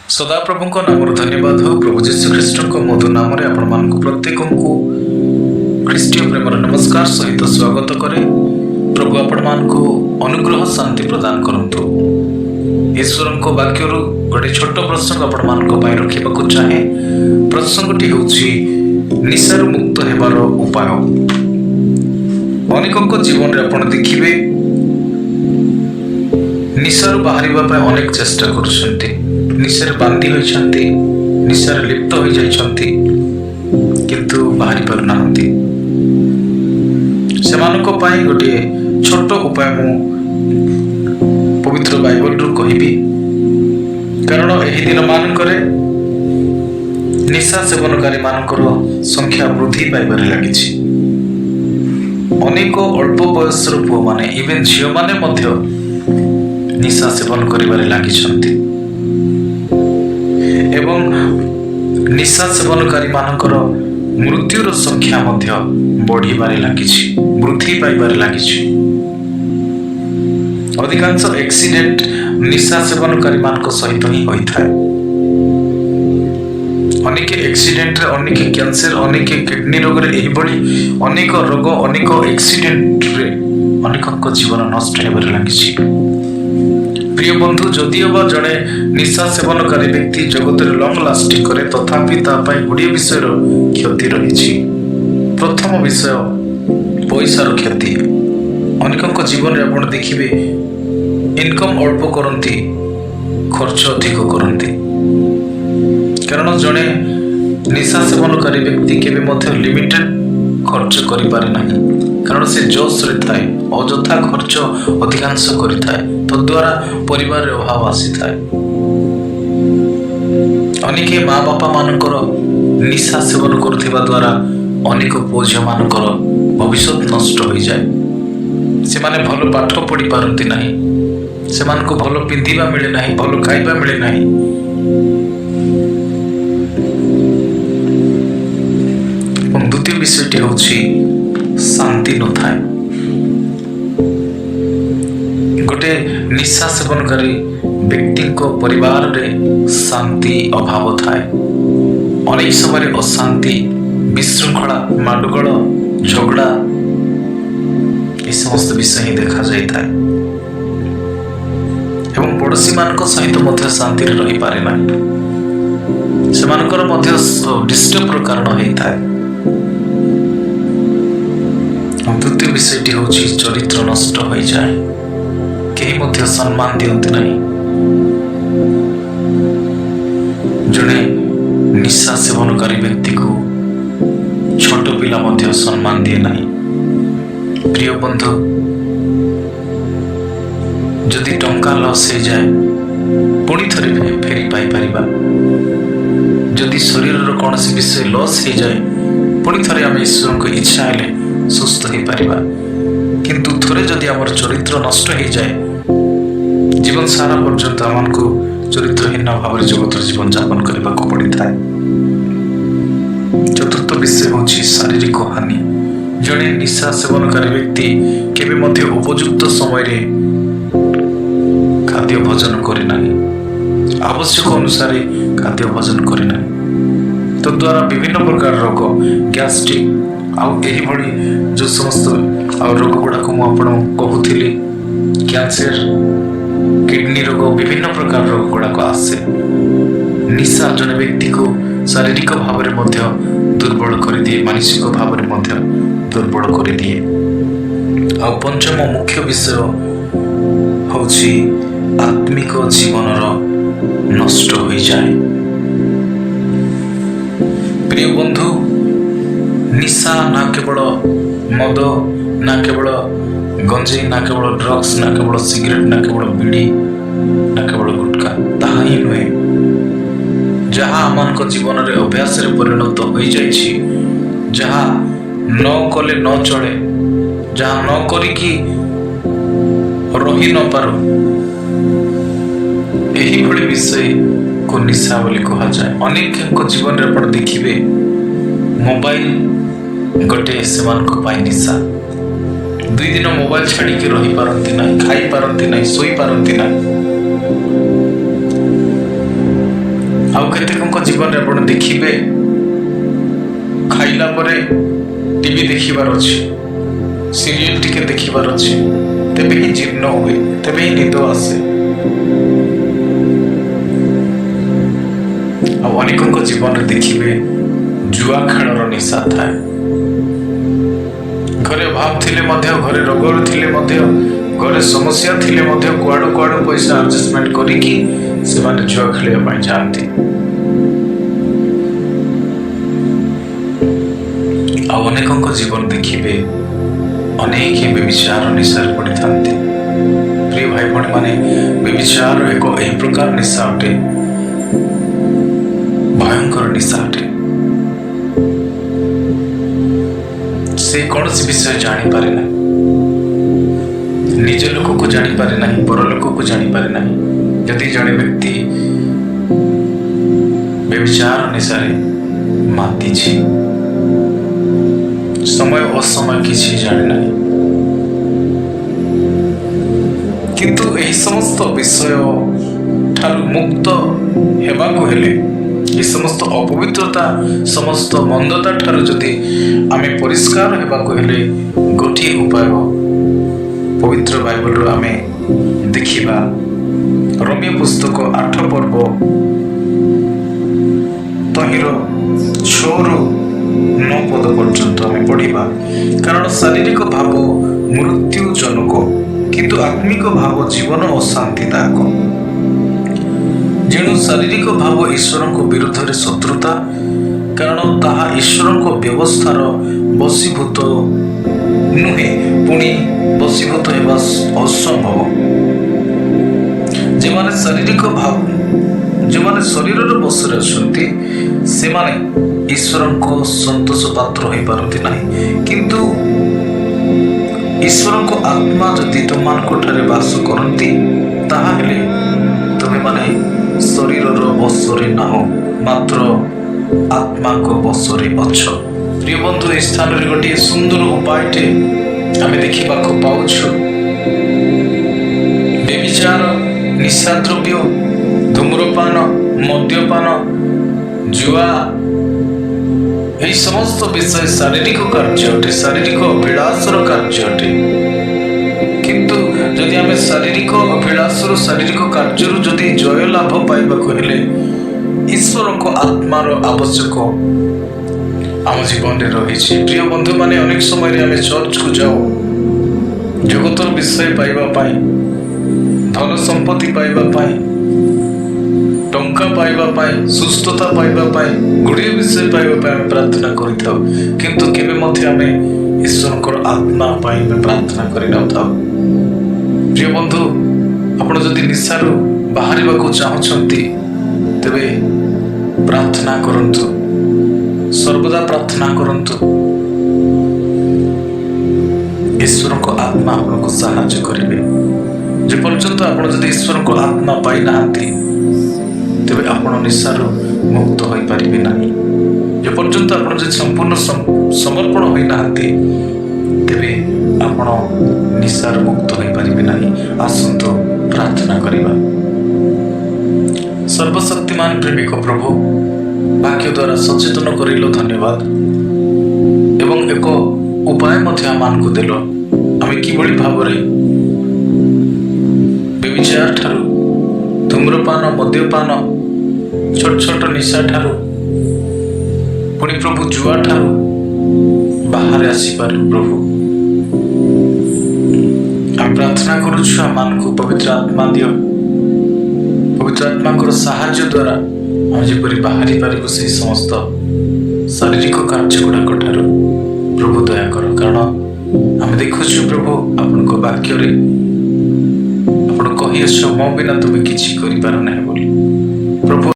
सदाप्रभु नाम धन्यवाद हो। प्रभु जीशु ख्रीष्ट मधु नाम आपण प्रत्येक को ख्रीष्टीय प्रेम नमस्कार सहित स्वागत करे। प्रभु आपण अनुग्रह शांति प्रदान करंतु। ईश्वर वाक्य गोटे छोट प्रसंग आपण रखा चाहे। प्रसंगटी होछि निशारू मुक्त हेबार उपाय। अनेक जीवन में आपण देखिए निशारू बाहर अनेक चेष्टा कर निशार बांधी होइछंती, निशार लिप्त हो जाइछंती, किंतु बाहरी पारुना सेमानको पाई गोटे छोट उपाय मु पवित्र बाइबल रु कहिबी। कारण एही दिन मानकरे निशा सेवनकारी मानकर संख्या वृद्धि पाइबारे लागिछि। अनेक अल्प बयसर पुओ माने इवेन झियो माने मध्य निशा सेवन करिबारे लागिछंती एवं निशा सेवनकारी मानकर मृत्युर संख्या मध्य बढ़िबारे लागिछि, वृद्धि पाइबारे लागिछि। अधिकांश एक्सीडेंट निशा सेवनकारी मानक सहित ही होइथाय। अनेक एक्सीडेंट रे, अनेक कैंसर, अनेक किडनी रोग रे, एही बड़ी अनेक रोग, अनेक एक्सीडेंट रे अनेक जीवन नष्ट हेबारे लागिछि। प्रिय बंधु, जदिओ बा जड़े निशा सेवनकारी व्यक्ति जगत लंग लास्टिंग करे, तथापि गुड़िए विषय क्षति रही। प्रथम विषय पैसार क्षति। अनेक जीवन में आप देखिए इनकम अल्प करती, खर्च अधिक करती। कारण जड़े निशा सेवनकारी व्यक्ति केवे लिमिटेड खर्च करि पारे नाही। कारण से जोश रे थाए, अଯଥା खर्च अधिकांश करिथाए, तद्वारा परिवार अभाव आसी थाए। अनेक माँ बापा मानकर निशा सेवन करुथिबा द्वारा अनेक पुओ झियो मानकर भविष्य नष्ट हो जाए। से माने भल पाठ पढ़ी पारती नाही, से मानको भल पिंधिबा मिले नाही, भल खाइबा मिले नाही। द्वितीय विषयटी होछि शांति न थाए। गोटे निशा सेवनकारी व्यक्ति को परिवार रे शांति अभाव थाए। अनेक समय अशांति, विशृंखला, माडगोल, झगड़ा ये समस्त विषय ही देखा जाए थाए। एवं पड़ोशी मान सहित मध्य शांति रही पारे ना, से मानकर मध्य डिस्टर्ब कारण होता है। द्वितीय विषयटी होछि चरित्र नष्ट हो जाए, केही मध्य सम्मान दियंती नहीं। जड़े निशा सेवनकारी व्यक्ति को छोट पिला मध्य सम्मान दिए नहीं। प्रिय बंधु, जदि टंका लॉस हो जाए पुणी थरे फेरी पाई परिबा। जदि शरीर रो कौन सी विषय लॉस हो जाए पुणी थरे आम ईश्वर को इच्छा हेले सुस्थ हो पारिबा। किंतु थोड़े जदि आमर चरित्र नष्ट हो जाए, जीवन सारा पर्यंत आमको चरित्रहीन भाव जगत जीवन यापन करने को पड़ी था। चतुर्थ विषय होछि शारीरिक हानि। जड़े निशा सेवनकारी व्यक्ति केबे मध्य उपयुक्त समय रे खाद्य भोजन करे नाही, आवश्यक अनुसार खाद्य भोजन करे नाही। तो द्वारा विभिन्न प्रकार रोग, गैस्ट्रिक आउ एही भली जो समस्त रोग गुड़ाक कहूली, कैंसर, किडनी रोग, विभिन्न प्रकार रोग गुड़ाक आसे। निशा जन व्यक्ति को शारीरिक भाव में दुर्बल कर दिए, मानसिक भाव में दुर्बल कर दिए। आ पंचम मुख्य विषय होछि आत्मिक जीवन नष्ट हो जाए। प्रिय बंधु, निशा ना केवल मद, ना केवल गंजे, ना केवल ड्रग्स, ना केवल सिगरेट, ना केवल बीड़ी, ना केवल गुटखा, ताहा ही नुहे। जहाँ आम जीवन रे अभ्यास रे परिणत हो जाइछि, जहाँ न कले न चले, जहाँ न करिकी रही न पारो, एही भली विषय को निशा बोली कहा जाए। अनेक जीवन रे आपण देखिबे मोबाइल गोटे सेमानक पाई निशा। 2 दिन मोबाइल छाड़ी के रही पारती ना, खाई पारती ना, सोई पारती ना। କେତେକଙ୍କ ଜୀବନରେ ଆପଣ ଦେଖିବେ ଖାଇଲା ପରେ ଟିଭି ଦେଖିବାର ଅଛି, ସିରିଏଲ ଟିକେ ଦେଖିବାର ଅଛି, ତେବେ ହିଁ ଜୀର୍ଣ୍ଣ ହୁଏ, ତେବେ ହିଁ ନିଦ ଆସେ। ଆଉ ଅନେକଙ୍କ ଜୀବନରେ ଦେଖିବେ ଜୁଆ ଖେଳର ନିଶା ଥାଏ। ଘରେ ଅଭାବ ଥିଲେ ମଧ୍ୟ, ଘରେ ରୋଗ ଥିଲେ ମଧ୍ୟ, ଘରେ ସମସ୍ୟା ଥିଲେ ମଧ୍ୟ କୁଆଡୁ କୁଆଡୁ ପଇସା ଆଡଜଷ୍ଟମେଣ୍ଟ କରିକି ସେମାନେ ଜୁଆ ଖେଳିବା ପାଇଁ ଯାଆନ୍ତି। ଆଉ ଅନେକଙ୍କ ଜୀବନ ଦେଖିବେ ଅନେକ ବ୍ୟଭିଚାର ନିଶାରେ ପଡ଼ିଥାନ୍ତି। ପ୍ରିୟ ଭାଇ ଭଉଣୀ ମାନେ, ବ୍ୟଭିଚାର ଏକ ଏହି ପ୍ରକାର ନିଶା ଅଟେ, ଭୟଙ୍କର ନିଶା ଅଟେ। ସେ କୌଣସି ବିଷୟ ଜାଣିପାରେ ନାହିଁ, ନିଜ ଲୋକକୁ ଜାଣିପାରେ ନାହିଁ, ପର ଲୋକକୁ ଜାଣିପାରେ ନାହିଁ। ଯଦି ଜଣେ ବ୍ୟକ୍ତି ବ୍ୟଭିଚାର ନିଶାରେ ମାତିଛି, ସମୟ ଅସମୟ କିଛି ଜାଣେ ନାହିଁ। କିନ୍ତୁ ଏହି ସମସ୍ତ ବିଷୟ ଠାରୁ ମୁକ୍ତ ହେବାକୁ ହେଲେ, ଏ ସମସ୍ତ ଅପବିତ୍ରତା, ସମସ୍ତ ମନ୍ଦତା ଠାରୁ ଯଦି ଆମେ ପରିଷ୍କାର ହେବାକୁ ହେଲେ, ଗୋଟିଏ ଉପାୟ ପବିତ୍ର ବାଇବଲରୁ ଆମେ ଦେଖିବା। ରୋମୀୟ ପୁସ୍ତକ 8 ପର୍ବ ତହିଁର 6ରୁ 9 ପଦ ପର୍ଯ୍ୟନ୍ତ ଆମେ ପଢିବା। କାରଣ ଶାରୀରିକ ଭାବ ମୃତ୍ୟୁଜନକ, କିନ୍ତୁ ଆତ୍ମିକ ଭାବ ଜୀବନ ଓ ଶାନ୍ତିଦାୟକ। ଯେଣୁ ଶାରୀରିକ ଭାବ ଈଶ୍ୱରଙ୍କ ବିରୁଦ୍ଧରେ ଶତ୍ରୁତା, କାରଣ ତାହା ଈଶ୍ୱରଙ୍କ ବ୍ୟବସ୍ଥାର ବଶୀଭୂତ ନୁହେଁ, ପୁଣି ବଶୀଭୂତ ହେବା ଅସମ୍ଭବ। ଯେଉଁମାନେ ଶରୀରର ବଶରେ ଅଛନ୍ତି, ସେମାନେ ଈଶ୍ୱରଙ୍କ ସନ୍ତୋଷ ପାତ୍ର ହୋଇପାରନ୍ତି ନାହିଁ। କିନ୍ତୁ ଈଶ୍ୱରଙ୍କ ଆତ୍ମା ଯଦି ତୁମମାନଙ୍କ ଠାରେ ବାସ କରନ୍ତି, ତାହାହେଲେ ତୁମେମାନେ ଶରୀରର ବଶରେ ନାହଁ, ମାତ୍ର ଆତ୍ମାଙ୍କ ବଶରେ ଅଛ। ପ୍ରିୟ ବନ୍ଧୁ, ଏହି ସ୍ଥାନରେ ଗୋଟିଏ ସୁନ୍ଦର ଉପାୟଟେ ଆମେ ଦେଖିବାକୁ ପାଉଛୁ। ବ୍ୟଭିଚାର, ନିଶାଦ୍ରବ୍ୟ, ଧୂମ୍ରପାନ, ମଦ୍ୟପାନ, ଜୁଆ, ଏହି ସମସ୍ତ ବିଷୟ ଶାରୀରିକ କାର୍ଯ୍ୟ ଅଟେ, ଶାରୀରିକ ଅଭିଳାଷର କାର୍ଯ୍ୟ ଅଟେ। କିନ୍ତୁ ଯଦି ଆମେ ଶାରୀରିକ ଅଭିଳାଷରୁ, ଶାରୀରିକ କାର୍ଯ୍ୟରୁ ଯଦି ଜୟ ଲାଭ ପାଇବାକୁ ହେଲେ, ଈଶ୍ୱରଙ୍କ ଆତ୍ମାର ଆବଶ୍ୟକ ଆମ ଜୀବନରେ ରହିଛି। ପ୍ରିୟ ବନ୍ଧୁମାନେ, ଅନେକ ସମୟରେ ଆମେ ଚର୍ଚ୍ଚକୁ ଯାଉ ଜଗତର ବିଷୟ ପାଇବା ପାଇଁ, ଧନ ସମ୍ପତ୍ତି ପାଇବା ପାଇଁ, ଟଙ୍କା ପାଇବା ପାଇଁ, ସୁସ୍ଥତା ପାଇବା ପାଇଁ, ଗୁଡ଼ିଏ ବିଷୟ ପାଇବା ପାଇଁ ଆମେ ପ୍ରାର୍ଥନା କରିଥାଉ। କିନ୍ତୁ କେବେ ମଧ୍ୟ ଆମେ ଈଶ୍ୱରଙ୍କର ଆତ୍ମା ପାଇଁ ଆମେ ପ୍ରାର୍ଥନା କରିନଥାଉ। ପ୍ରିୟ ବନ୍ଧୁ, ଆପଣ ଯଦି ନିଶାରୁ ବାହାରିବାକୁ ଚାହୁଁଛନ୍ତି, ତେବେ ପ୍ରାର୍ଥନା କରନ୍ତୁ, ସର୍ବଦା ପ୍ରାର୍ଥନା କରନ୍ତୁ। ଈଶ୍ୱରଙ୍କ ଆତ୍ମା ଆପଣଙ୍କୁ ସାହାଯ୍ୟ କରିବେ। ଯେପର୍ଯ୍ୟନ୍ତ ଆପଣ ଯଦି ଈଶ୍ୱରଙ୍କ ଆତ୍ମା ପାଇନାହାନ୍ତି, ତେବେ ଆପଣ ନିଶାରୁ ମୁକ୍ତ ହୋଇପାରିବେ ନାହିଁ। ଯେପର୍ଯ୍ୟନ୍ତ ଆପଣ ଯଦି ସମ୍ପୂର୍ଣ୍ଣ ସମର୍ପଣ ହୋଇନାହାନ୍ତି, ତେବେ ଆପଣ ନିଶାରୁ ମୁକ୍ତ ହୋଇପାରିବେ ନାହିଁ। ଆସନ୍ତୁ ପ୍ରାର୍ଥନା କରିବା। ସର୍ବଶକ୍ତିମାନ ପ୍ରେମିକ ପ୍ରଭୁ, ବାକ୍ୟ ଦ୍ୱାରା ସଚେତନ କରିଲ, ଧନ୍ୟବାଦ। ଏବଂ ଏକ ଉପାୟ ମଧ୍ୟ ଆମମାନଙ୍କୁ ଦେଲ, ଆମେ କିଭଳି ଭାବରେ ବ୍ୟଭିଚାର ଠାରୁ, ଧୂମ୍ରପାନ, ମଦ୍ୟପାନ, ଛୋଟ ଛୋଟ ନିଶା ଠାରୁ, ପୁଣି ପ୍ରଭୁ ଜୁଆ ଠାରୁ ବାହାରେ ଆସିପାରିବୁ। ପ୍ରଭୁ, ଆମେ ପ୍ରାର୍ଥନା କରୁଛୁ, ଆମମାନଙ୍କୁ ପବିତ୍ର ଆତ୍ମା ଦିଅ। ପବିତ୍ର ଆତ୍ମାଙ୍କର ସାହାଯ୍ୟ ଦ୍ୱାରା ଆମେ ଯେପରି ବାହାରି ପାରିବୁ ସେହି ସମସ୍ତ ଶାରୀରିକ କାର୍ଯ୍ୟ ଗୁଡ଼ାକ ଠାରୁ। ପ୍ରଭୁ ଦୟା କର, କାରଣ ଆମେ ଦେଖୁଛୁ ପ୍ରଭୁ ଆପଣଙ୍କ ବାକ୍ୟରେ ଆପଣ କହିଆସ, ମୋ ବିନା ତୁମେ କିଛି କରିପାର ନାହିଁ ବୋଲି। ପ୍ରଭୁ